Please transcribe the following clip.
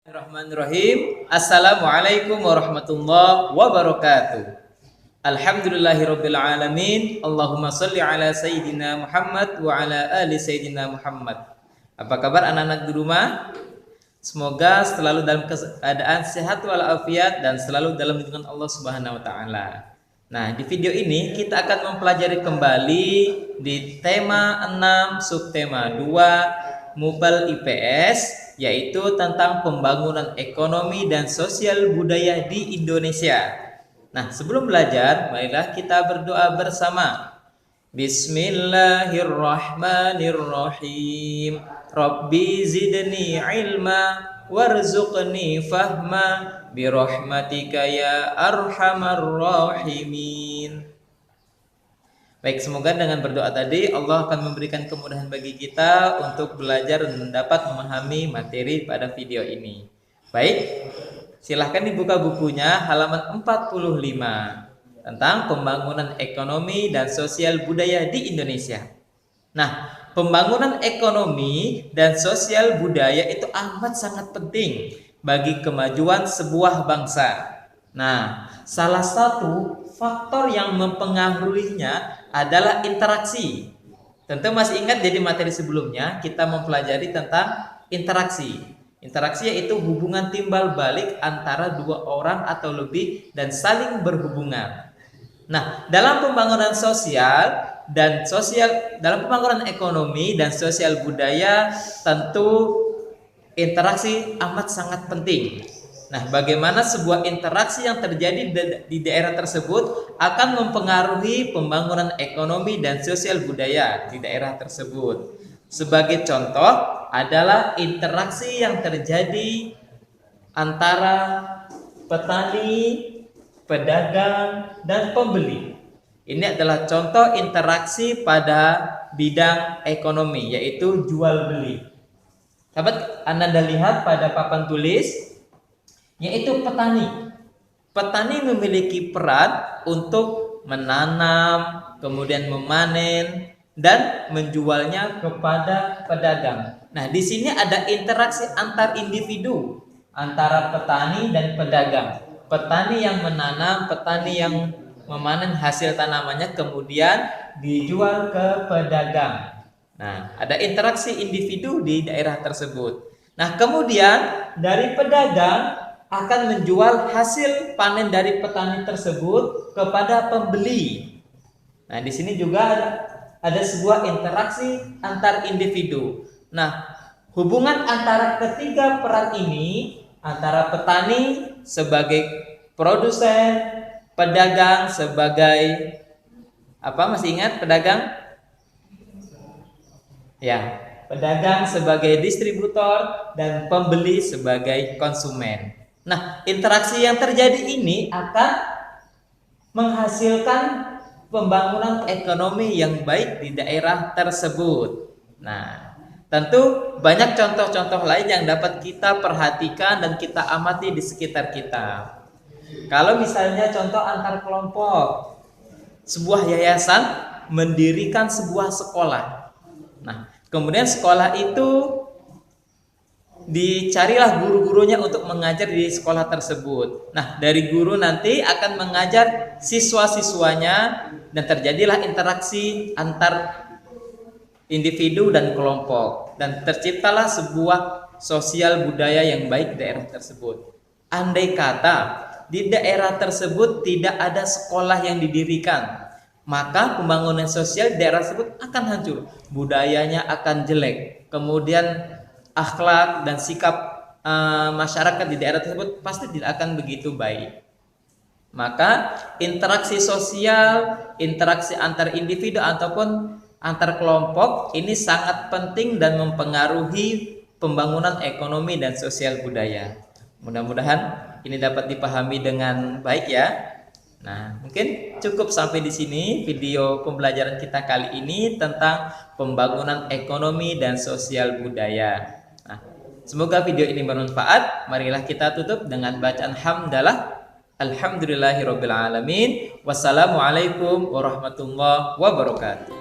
Bismillahirrahmanirrahim. Assalamualaikum warahmatullahi wabarakatuh. Alhamdulillahirabbil alamin. Allahumma shalli ala sayyidina Muhammad wa ala ali sayyidina Muhammad. Apa kabar anak-anak di rumah? Semoga selalu dalam keadaan sehat walafiat dan selalu dalam lindungan Allah Subhanahu wa taala. Nah, di video ini kita akan mempelajari kembali di tema 6 subtema 2 MUPAL IPS, yaitu tentang pembangunan ekonomi dan sosial budaya di Indonesia. Nah, sebelum belajar, marilah kita berdoa bersama. Bismillahirrahmanirrahim. Rabbi zidni ilma warzuqni fahma birahmatika ya arhamar rahimin. Baik, semoga dengan berdoa tadi Allah akan memberikan kemudahan bagi kita untuk belajar dan dapat memahami materi pada video ini. Baik, silahkan dibuka bukunya halaman 45 tentang pembangunan ekonomi dan sosial budaya di Indonesia. Nah, pembangunan ekonomi dan sosial budaya itu amat sangat penting bagi kemajuan sebuah bangsa. Nah, salah satu faktor yang mempengaruhinya adalah interaksi. Tentu masih ingat jadi materi sebelumnya kita mempelajari tentang interaksi. Interaksi yaitu hubungan timbal balik antara dua orang atau lebih dan saling berhubungan. Nah, dalam pembangunan dalam pembangunan ekonomi dan sosial budaya tentu interaksi amat sangat penting. Nah, bagaimana sebuah interaksi yang terjadi di daerah tersebut akan mempengaruhi pembangunan ekonomi dan sosial budaya di daerah tersebut. Sebagai contoh adalah interaksi yang terjadi antara petani, pedagang, dan pembeli. Ini adalah contoh interaksi pada bidang ekonomi, yaitu jual beli. Sahabat, Anda lihat pada papan tulis, yaitu petani. Petani memiliki peran untuk menanam, kemudian memanen, dan menjualnya kepada pedagang. Nah, di sini ada interaksi antar individu antara petani dan pedagang. Petani yang menanam, petani yang memanen hasil tanamannya kemudian dijual ke pedagang. Nah, ada interaksi individu di daerah tersebut. Nah, kemudian dari pedagang akan menjual hasil panen dari petani tersebut kepada pembeli. Nah, di sini juga ada sebuah interaksi antar individu. Nah, hubungan antara ketiga peran ini, antara petani sebagai produsen, pedagang sebagai apa? Masih ingat pedagang? Ya, pedagang sebagai distributor dan pembeli sebagai konsumen. Nah, interaksi yang terjadi ini akan menghasilkan pembangunan ekonomi yang baik di daerah tersebut. Nah, tentu banyak contoh-contoh lain yang dapat kita perhatikan dan kita amati di sekitar kita. Kalau misalnya contoh antar kelompok, sebuah yayasan mendirikan sebuah sekolah. Nah, kemudian sekolah itu dicarilah guru-gurunya untuk mengajar di sekolah tersebut. Nah, dari guru nanti akan mengajar siswa-siswanya dan terjadilah interaksi antar individu dan kelompok dan terciptalah sebuah sosial budaya yang baik di daerah tersebut. Andai kata di daerah tersebut tidak ada sekolah yang didirikan, maka pembangunan sosial di daerah tersebut akan hancur, budayanya akan jelek, kemudian akhlak dan sikap masyarakat di daerah tersebut pasti tidak akan begitu baik. Maka interaksi sosial, interaksi antar individu ataupun antar kelompok ini sangat penting dan mempengaruhi pembangunan ekonomi dan sosial budaya. Mudah-mudahan ini dapat dipahami dengan baik ya. Nah, mungkin cukup sampai di sini video pembelajaran kita kali ini tentang pembangunan ekonomi dan sosial budaya. Nah, semoga video ini bermanfaat. Marilah kita tutup dengan bacaan hamdalah. Alhamdulillahirabbil alamin. Wassalamualaikum warahmatullahi wabarakatuh.